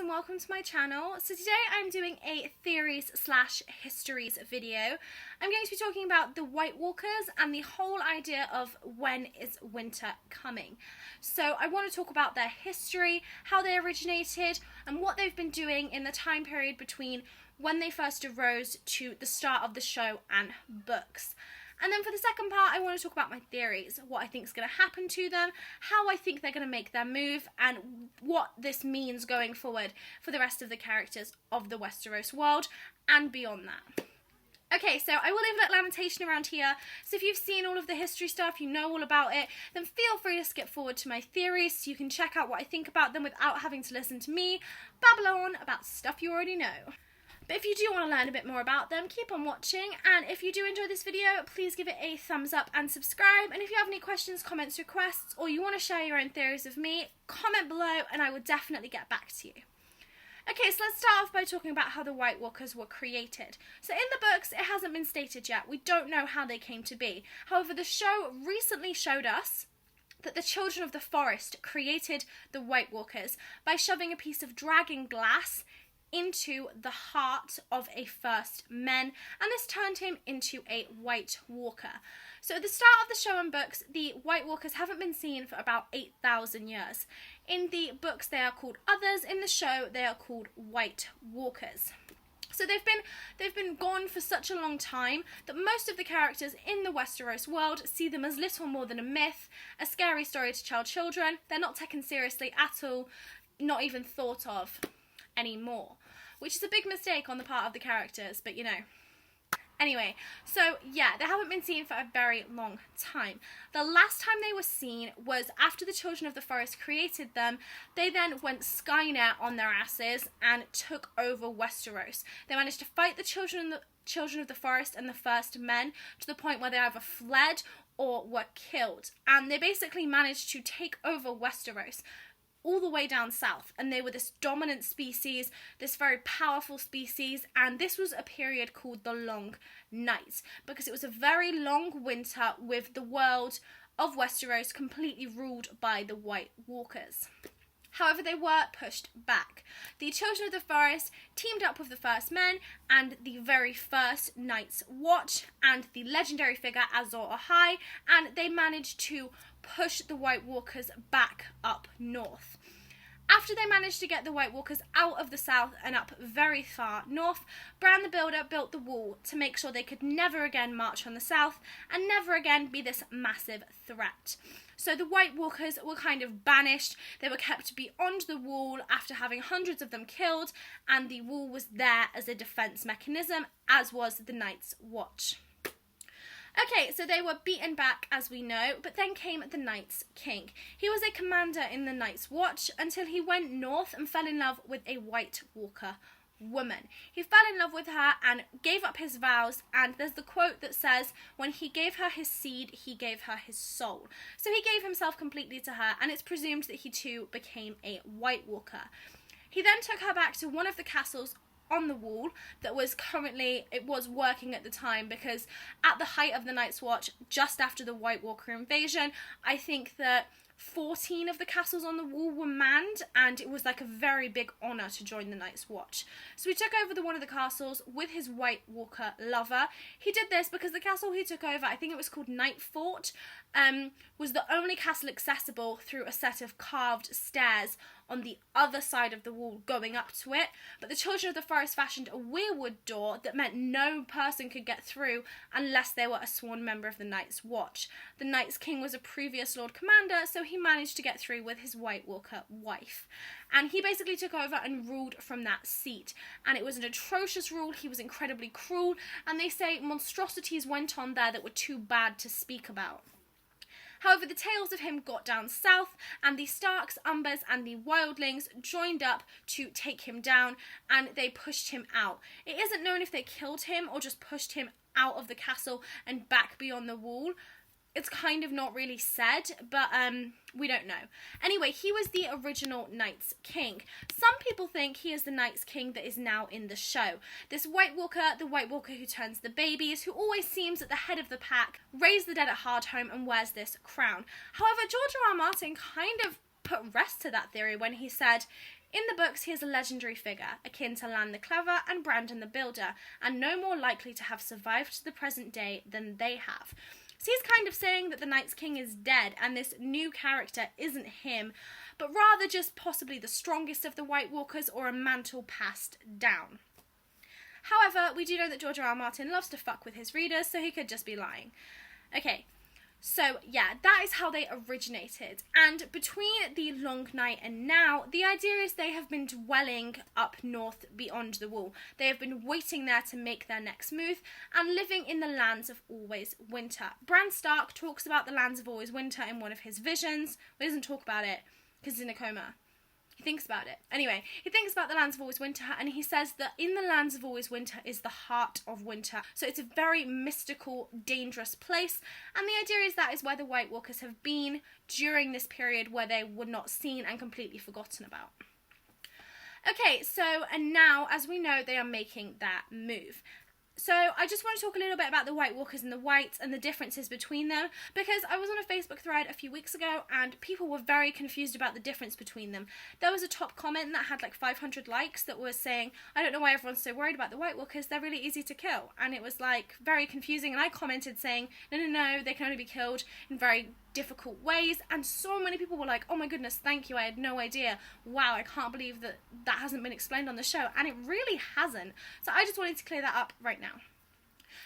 and welcome to my channel. So today I'm doing a theories slash histories video. I'm going to be talking about the White Walkers and the whole idea of when is winter coming. So I want to talk about their history, how they originated, and what they've been doing in the time period between when they first arose to the start of the show and books. And then for the second part, I want to talk about my theories, what I think is going to happen to them, how I think they're going to make their move, and what this means going forward for the rest of the characters of the Westeros world and beyond that. Okay, so I will leave a little annotation around here, so if you've seen all of the history stuff, you know all about it, then feel free to skip forward to my theories so you can check out what I think about them without having to listen to me babble on about stuff you already know. But if you do want to learn a bit more about them, keep on watching, and if you do enjoy this video, please give it a thumbs up and subscribe, and if you have any questions, comments, requests, or you want to share your own theories with me, comment below and I will definitely get back to you. Okay, so let's start off by talking about how the White Walkers were created. So in the books, it hasn't been stated yet. We don't know how they came to be. However, the show recently showed us that the Children of the Forest created the White Walkers by shoving a piece of dragon glass into the heart of a first man, and this turned him into a White Walker. So at the start of the show and books, the White Walkers haven't been seen for about 8,000 years. In the books they are called Others, in the show they are called White Walkers. So they've been gone for such a long time that most of the characters in the Westeros world see them as little more than a myth, a scary story to tell children. They're not taken seriously at all, not even thought of anymore, which is a big mistake on the part of the characters, but you know. Anyway, so yeah, they haven't been seen for a very long time. The last time they were seen was after the Children of the Forest created them. They then went Skynet on their asses and took over Westeros. They managed to fight the Children of the Forest and the First Men to the point where they either fled or were killed, and they basically managed to take over Westeros all the way down south, and they were this dominant species, this very powerful species, and this was a period called the Long Night, because it was a very long winter with the world of Westeros completely ruled by the White Walkers. However, they were pushed back. The Children of the Forest teamed up with the First Men and the very first Night's Watch and the legendary figure Azor Ahai, and they managed to push the White Walkers back up north. After they managed to get the White Walkers out of the south and up very far north, Bran the Builder built the wall to make sure they could never again march on the south and never again be this massive threat. So the White Walkers were kind of banished. They were kept beyond the wall after having hundreds of them killed, and the wall was there as a defense mechanism, as was the Night's Watch. Okay, so they were beaten back, as we know, but then came the Night's King. He was a commander in the Night's Watch until he went north and fell in love with a White Walker woman. He fell in love with her and gave up his vows, and there's the quote that says, when he gave her his seed, he gave her his soul. So he gave himself completely to her, and it's presumed that he too became a White Walker. He then took her back to one of the castles on the wall that was working at the time, because at the height of the Night's Watch, just after the White Walker invasion, I think that 14 of the castles on the wall were manned, and it was like a very big honour to join the Night's Watch. So he took over one of the castles with his White Walker lover. He did this because the castle he took over, I think it was called Night Fort, was the only castle accessible through a set of carved stairs on the other side of the wall going up to it, but the Children of the Forest fashioned a weirwood door that meant no person could get through unless they were a sworn member of the Night's Watch. The Night's King was a previous Lord Commander, so he managed to get through with his White Walker wife. And he basically took over and ruled from that seat. And it was an atrocious rule. He was incredibly cruel, and they say monstrosities went on there that were too bad to speak about. However, the tales of him got down south, and the Starks, Umbers, and the Wildlings joined up to take him down, and they pushed him out. It isn't known if they killed him or just pushed him out of the castle and back beyond the wall. It's kind of not really said, but we don't know. Anyway, he was the original Night's King. Some people think he is the Night's King that is now in the show. This White Walker, the White Walker who turns the babies, who always seems at the head of the pack, raised the dead at Hardhome, and wears this crown. However, George R. R. Martin kind of put rest to that theory when he said, In the books, he is a legendary figure, akin to Lan the Clever and Brandon the Builder, and no more likely to have survived to the present day than they have. So he's kind of saying that the Night's King is dead, and this new character isn't him, but rather just possibly the strongest of the White Walkers or a mantle passed down. However, we do know that George R.R. Martin loves to fuck with his readers, so he could just be lying. Okay, so yeah, that is how they originated. And between the Long Night and now, the idea is they have been dwelling up north beyond the wall. They have been waiting there to make their next move and living in the lands of always winter. Bran Stark talks about the lands of always winter in one of his visions. He doesn't talk about it because he's in a coma. He thinks about it. Anyway, he thinks about the lands of always winter, and he says that in the lands of always winter is the heart of winter. So it's a very mystical, dangerous place, and the idea is that is where the White Walkers have been during this period where they were not seen and completely forgotten about. Okay, so, and now, as we know, they are making that move. So I just want to talk a little bit about the White Walkers and the Wights and the differences between them, because I was on a Facebook thread a few weeks ago and people were very confused about the difference between them. There was a top comment that had like 500 likes that was saying, I don't know why everyone's so worried about the White Walkers, they're really easy to kill. And it was like very confusing, and I commented saying, no, they can only be killed in very difficult ways, and so many people were like, oh my goodness, thank you, I had no idea, wow, I can't believe that that hasn't been explained on the show, and it really hasn't. So I just wanted to clear that up right now.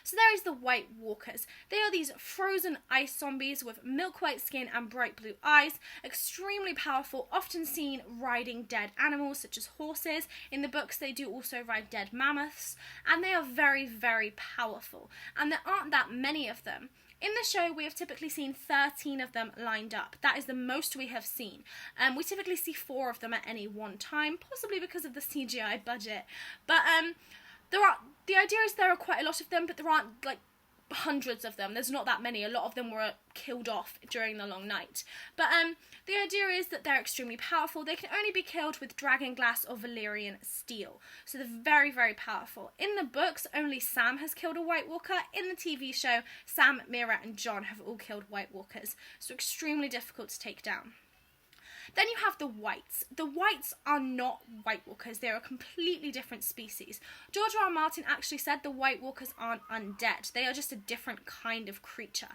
So there is the White Walkers. They are these frozen ice zombies with milk white skin and bright blue eyes, extremely powerful, often seen riding dead animals such as horses. In the books they do also ride dead mammoths, and they are very, very powerful, and there aren't that many of them. In the show, we have typically seen 13 of them lined up. That is the most we have seen. We typically see 4 of them at any one time, possibly because of the CGI budget. But the idea is there are quite a lot of them, but there aren't like hundreds of them. There's not that many. A lot of them were killed off during the Long Night. But the idea is that they're extremely powerful. They can only be killed with dragon glass or Valyrian steel. So they're very, very powerful. In the books, only Sam has killed a White Walker. In the TV show, Sam, Mira and Jon have all killed White Walkers. So extremely difficult to take down. Then you have the Wights. The Wights are not White Walkers. They're a completely different species. George R.R. Martin actually said the White Walkers aren't undead. They are just a different kind of creature.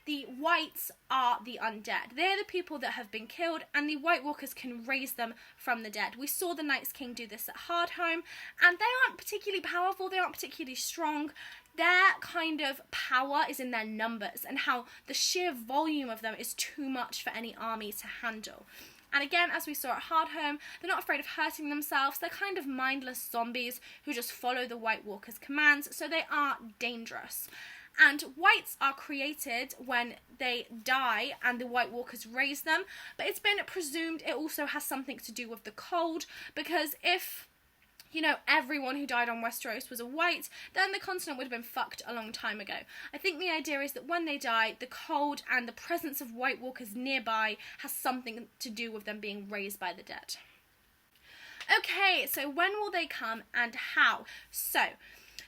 The Wights are the undead. They're the people that have been killed, and the White Walkers can raise them from the dead. We saw the Night's King do this at Hardhome, and they aren't particularly powerful. They aren't particularly strong. Their kind of power is in their numbers and how the sheer volume of them is too much for any army to handle. And again, as we saw at Hardhome, they're not afraid of hurting themselves. They're kind of mindless zombies who just follow the White Walkers' commands, so they are dangerous. And Wights are created when they die and the White Walkers raise them, but it's been presumed it also has something to do with the cold, because if, you know, everyone who died on Westeros was a Wight, then the continent would have been fucked a long time ago. I think the idea is that when they die, the cold and the presence of White Walkers nearby has something to do with them being raised by the dead. Okay, so when will they come and how? So,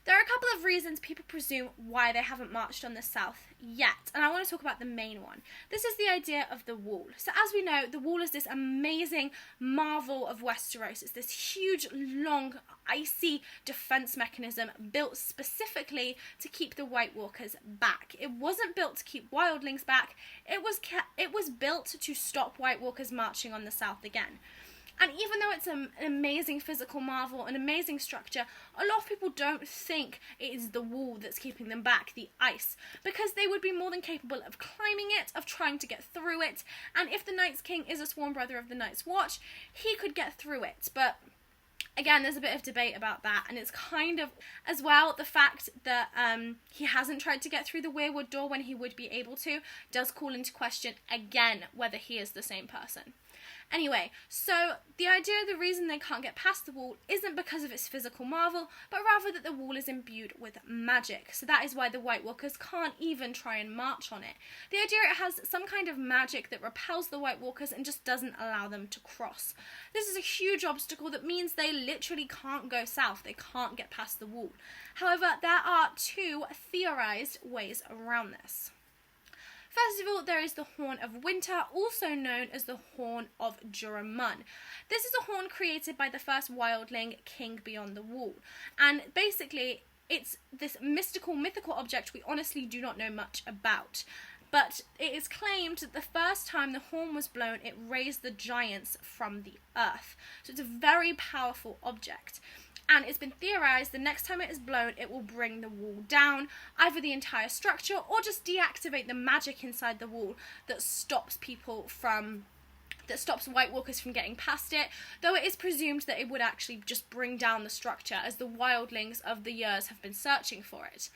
there are a couple of reasons people presume why they haven't marched on the south yet, and I want to talk about the main one. This is the idea of the wall. So as we know, the wall is this amazing marvel of Westeros. It's this huge, long, icy defense mechanism built specifically to keep the White Walkers back. It wasn't built to keep wildlings back. It was built to stop White Walkers marching on the south again. And even though it's an amazing physical marvel, an amazing structure, a lot of people don't think it is the wall that's keeping them back, the ice, because they would be more than capable of climbing it, of trying to get through it, and if the Night's King is a sworn brother of the Night's Watch, he could get through it. But again, there's a bit of debate about that, and it's kind of, as well, the fact that he hasn't tried to get through the weirwood door when he would be able to, does call into question, again, whether he is the same person. Anyway, so the reason they can't get past the wall isn't because of its physical marvel, but rather that the wall is imbued with magic. So that is why the White Walkers can't even try and march on it. The idea it has some kind of magic that repels the White Walkers and just doesn't allow them to cross. This is a huge obstacle that means they literally can't go south. They can't get past the wall. However, there are 2 theorized ways around this. First of all, there is the Horn of Winter, also known as the Horn of Joramun. This is a horn created by the first wildling king beyond the wall, and basically it's this mythical object we honestly do not know much about. But it is claimed that the first time the horn was blown, it raised the giants from the earth. So it's a very powerful object. And it's been theorized the next time it is blown, it will bring the wall down, either the entire structure or just deactivate the magic inside the wall that stops White Walkers from getting past it, though it is presumed that it would actually just bring down the structure, as the wildlings of the years have been searching for it.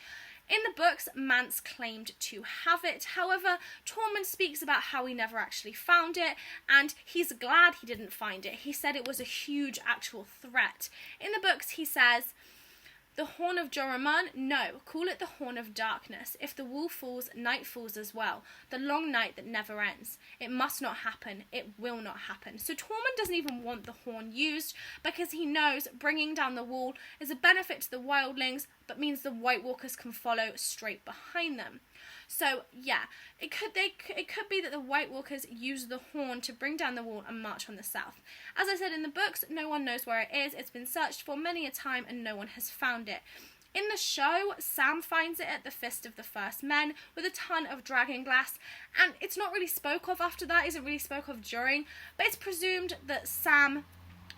In the books, Mance claimed to have it. However, Tormund speaks about how he never actually found it, and he's glad he didn't find it. He said it was a huge actual threat. In the books, he says, "The Horn of Joramun? No, call it the Horn of Darkness. If the wall falls, night falls as well. The long night that never ends. It must not happen. It will not happen." So Tormund doesn't even want the horn used because he knows bringing down the wall is a benefit to the wildlings, but means the White Walkers can follow straight behind them. So yeah, it could be that the White Walkers use the horn to bring down the wall and march on the south. As I said in the books, no one knows where it is. It's been searched for many a time and no one has found it. In the show, Sam finds it at the Fist of the First Men with a ton of dragon glass, and it's not really spoke of after that, isn't really spoke of during, but it's presumed that Sam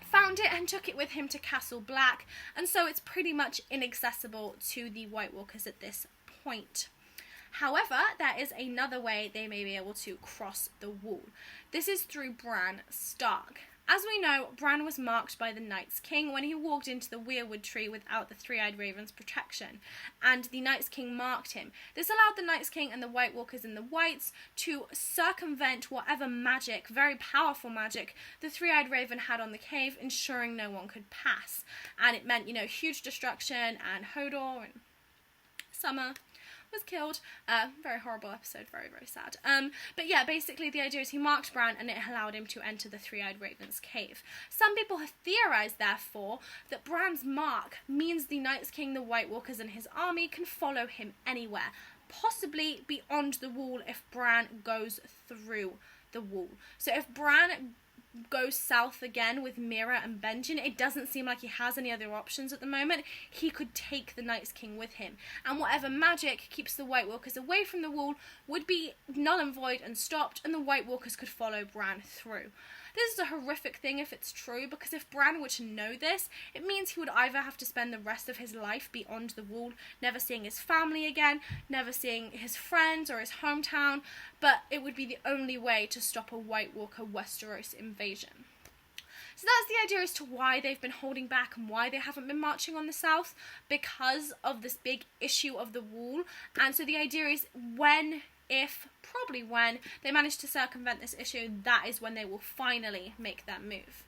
found it and took it with him to Castle Black, and so it's pretty much inaccessible to the White Walkers at this point. However, there is another way they may be able to cross the wall. This is through Bran Stark. As we know, Bran was marked by the Night's King when he walked into the weirwood tree without the three-eyed raven's protection, and the Night's King marked him. This allowed the Night's King and the White Walkers and the Wights to circumvent whatever magic, very powerful magic, the three-eyed raven had on the cave, ensuring no one could pass. And it meant, huge destruction, and Hodor and Summer was killed. Very horrible episode, very, very sad. But yeah, basically the idea is he marked Bran and it allowed him to enter the three-eyed raven's cave. Some people have theorized, therefore, that Bran's mark means the Night's King, the White Walkers and his army can follow him anywhere, possibly beyond the wall if Bran goes through the wall. So if Bran goes south again with Mira and Benjen, it doesn't seem like he has any other options at the moment. He could take the Night's King with him, and whatever magic keeps the White Walkers away from the wall would be null and void and stopped, and the White Walkers could follow Bran through. This is a horrific thing if it's true, because if Bran were to know this, it means he would either have to spend the rest of his life beyond the wall, never seeing his family again, never seeing his friends or his hometown, but it would be the only way to stop a White Walker Westeros invasion. So that's the idea as to why they've been holding back and why they haven't been marching on the south, because of this big issue of the wall. And so the idea is probably when they manage to circumvent this issue, that is when they will finally make their move.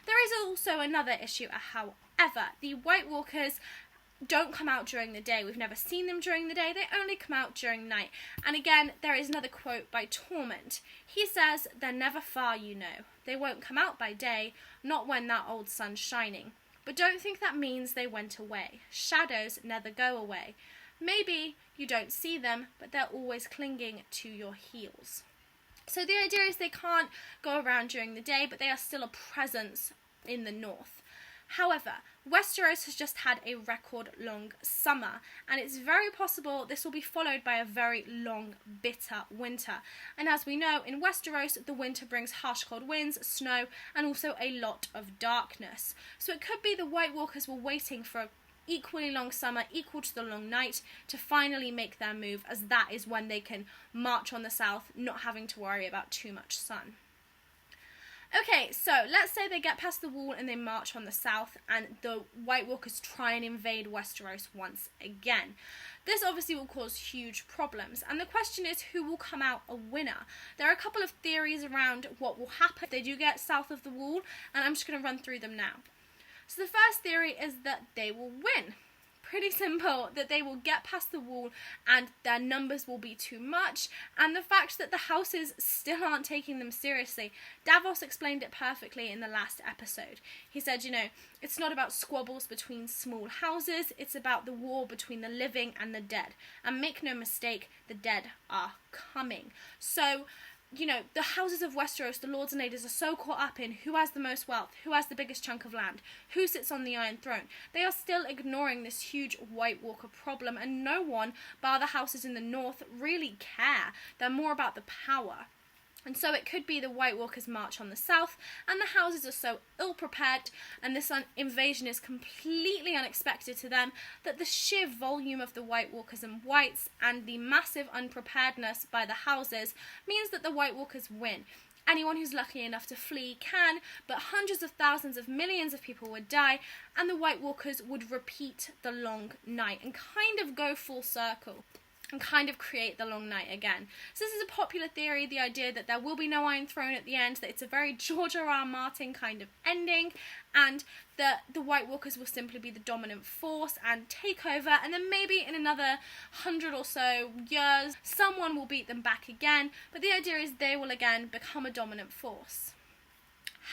There is also another issue, however. The White Walkers don't come out during the day. We've never seen them during the day. They only come out during night. And again, there is another quote by Tormund. He says, "They're never far, you know. They won't come out by day, not when that old sun's shining. But don't think that means they went away. Shadows never go away. Maybe you don't see them, but they're always clinging to your heels." So the idea is they can't go around during the day, but they are still a presence in the north. However, Westeros has just had a record-long summer, and it's very possible this will be followed by a very long, bitter winter. And as we know, in Westeros, the winter brings harsh cold winds, snow, and also a lot of darkness. So it could be the White Walkers were waiting for a equally long summer, equal to the long night, to finally make their move, as that is when they can march on the south, not having to worry about too much sun. Okay, so let's say they get past the wall and they march on the south, and the White Walkers try and invade Westeros once again. This obviously will cause huge problems, and the question is who will come out a winner. There are a couple of theories around what will happen if they do get south of the wall, and I'm just going to run through them now. So the first theory is that they will win. pretty simple, that they will get past the wall and their numbers will be too much, and the fact that the houses still aren't taking them seriously. Davos explained it perfectly in the last episode. He said, you know, it's not about squabbles between small houses, it's about the war between the living and the dead. And make no mistake, the dead are coming. So, you know, the houses of Westeros, the lords and ladies, are so caught up in who has the most wealth, who has the biggest chunk of land, who sits on the Iron Throne. They are still ignoring this huge White Walker problem, and no one, bar the houses in the north, really care. They're more about the power. And so it could be the White Walkers march on the south, and the houses are so ill-prepared, and this invasion is completely unexpected to them, that the sheer volume of the White Walkers and wights, and the massive unpreparedness by the houses, means that the White Walkers win. Anyone who's lucky enough to flee can, but hundreds of thousands of millions of people would die, and the White Walkers would repeat the long night, and kind of go full circle. And kind of create the long night again. So this is a popular theory, the idea that there will be no Iron Throne at the end, that it's a very George R.R. Martin kind of ending, and that the White Walkers will simply be the dominant force and take over, and then maybe in another 100 or so years, someone will beat them back again, but the idea is they will again become a dominant force.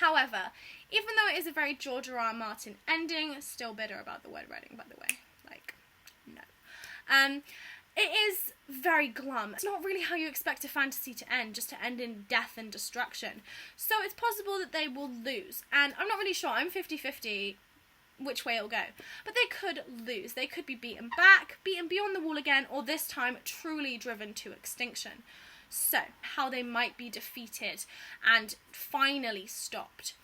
However, even though it is a very George R.R. Martin ending, still bitter about the word wedding, by the way. Like, no. It is very glum. It's not really how you expect a fantasy to end, just to end in death and destruction. So it's possible that they will lose. And I'm not really sure. I'm 50-50 which way it'll go. But they could lose. They could be beaten back, beaten beyond the wall again, or this time truly driven to extinction. So, how they might be defeated and finally stopped.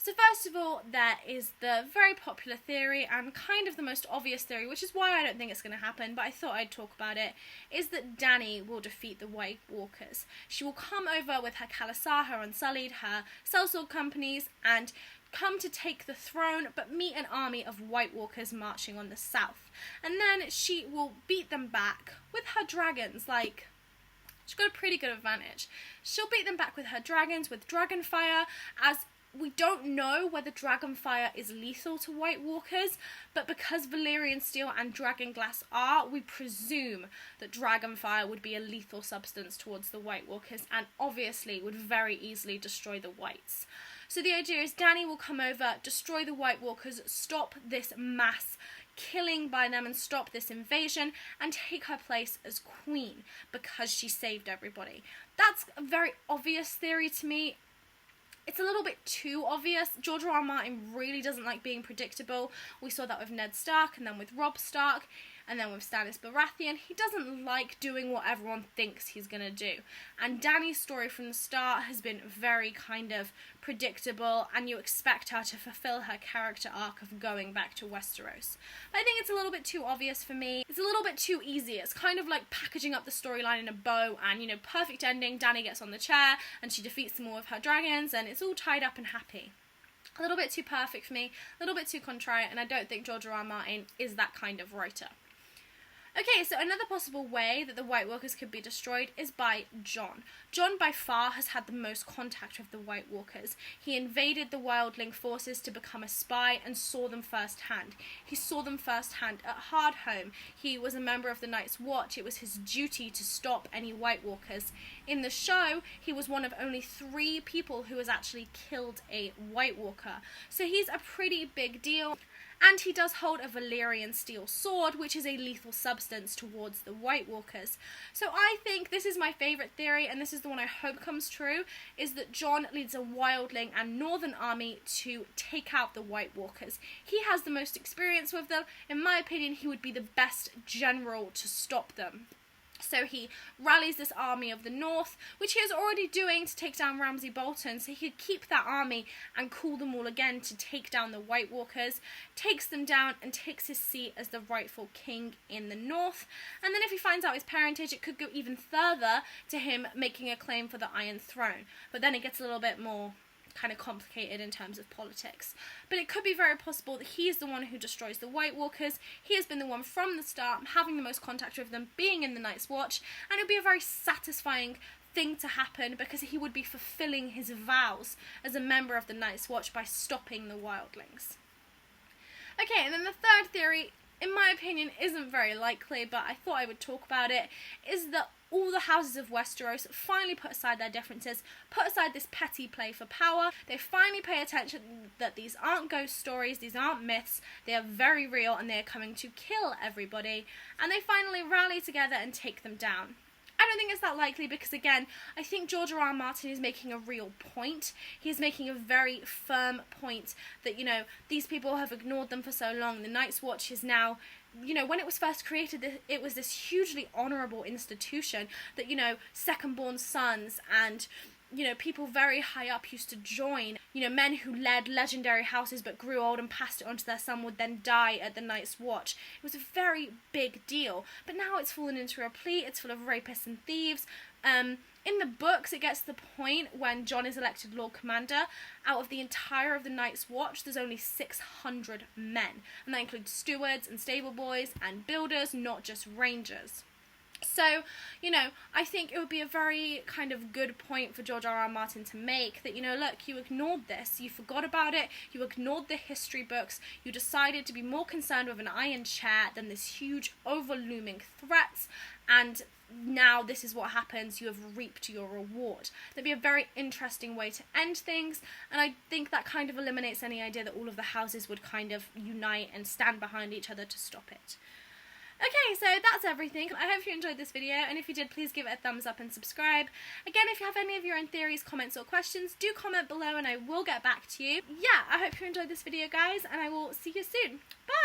So first of all, there is the very popular theory, and kind of the most obvious theory, which is why I don't think it's going to happen, but I thought I'd talk about it, is that Dany will defeat the White Walkers. She will come over with her Khalasar, her Unsullied, her sellsword companies, and come to take the throne, but meet an army of White Walkers marching on the south. And then she will beat them back with her dragons, like... She's got a pretty good advantage. She'll beat them back with her dragons, with Dragonfire, as... We don't know whether Dragonfire is lethal to White Walkers, but because Valyrian Steel and Dragonglass are, we presume that Dragonfire would be a lethal substance towards the White Walkers, and obviously would very easily destroy the Whites. So the idea is Dany will come over, destroy the White Walkers, stop this mass killing by them and stop this invasion, and take her place as queen, because she saved everybody. That's a very obvious theory to me. It's a little bit too obvious. George R.R. Martin really doesn't like being predictable. We saw that with Ned Stark, and then with Robb Stark, and then with Stannis Baratheon. He doesn't like doing what everyone thinks he's going to do. And Dany's story from the start has been very kind of predictable, and you expect her to fulfill her character arc of going back to Westeros. But I think it's a little bit too obvious for me. It's a little bit too easy. It's kind of like packaging up the storyline in a bow, and, you know, perfect ending. Dany gets on the chair, and she defeats them all with her dragons, and it's all tied up and happy. A little bit too perfect for me, a little bit too contrite, and I don't think George R.R. Martin is that kind of writer. Okay, so another possible way that the White Walkers could be destroyed is by Jon. Jon by far has had the most contact with the White Walkers. He invaded the wildling forces to become a spy and saw them firsthand. He saw them firsthand at Hardhome. He was a member of the Night's Watch. It was his duty to stop any White Walkers. In the show, he was one of only 3 people who has actually killed a White Walker. So he's a pretty big deal. And he does hold a Valyrian steel sword, which is a lethal substance towards the White Walkers. So I think this is my favourite theory, and this is the one I hope comes true, is that Jon leads a wildling and northern army to take out the White Walkers. He has the most experience with them. In my opinion, he would be the best general to stop them. So he rallies this army of the north, which he is already doing to take down Ramsay Bolton, so he could keep that army and call them all again to take down the White Walkers, takes them down and takes his seat as the rightful king in the north. And then if he finds out his parentage, it could go even further to him making a claim for the Iron Throne. But then it gets a little bit more kind of complicated in terms of politics. But it could be very possible that he is the one who destroys the White Walkers. He has been the one from the start, having the most contact with them, being in the Night's Watch, and it would be a very satisfying thing to happen because he would be fulfilling his vows as a member of the Night's Watch by stopping the wildlings. Okay, and then the third theory in my opinion isn't very likely, but I thought I would talk about it, is that all the houses of Westeros finally put aside their differences, put aside this petty play for power. They finally pay attention that these aren't ghost stories, these aren't myths, they are very real and they are coming to kill everybody, and they finally rally together and take them down. I don't think it's that likely because, again, I think George R.R. Martin is making a real point. He's making a very firm point that, you know, these people have ignored them for so long. The Night's Watch is now, you know, when it was first created, it was this hugely honourable institution that, you know, second-born sons and, you know, people very high up used to join. You know, men who led legendary houses but grew old and passed it on to their son would then die at the Night's Watch. It was a very big deal. But now it's fallen into a plea. It's full of rapists and thieves. In the books, it gets to the point when Jon is elected Lord Commander. Out of the entire of the Night's Watch, there's only 600 men. And that includes stewards and stable boys and builders, not just rangers. So, you know, I think it would be a very kind of good point for George R.R. Martin to make that, you know, look, you ignored this, you forgot about it, you ignored the history books, you decided to be more concerned with an iron chair than this huge overlooming threat, and now this is what happens, you have reaped your reward. That'd be a very interesting way to end things, and I think that kind of eliminates any idea that all of the houses would kind of unite and stand behind each other to stop it. Okay, so that's everything. I hope you enjoyed this video, and if you did, please give it a thumbs up and subscribe. Again, if you have any of your own theories, comments or questions, do comment below and I will get back to you. Yeah, I hope you enjoyed this video, guys, and I will see you soon. Bye!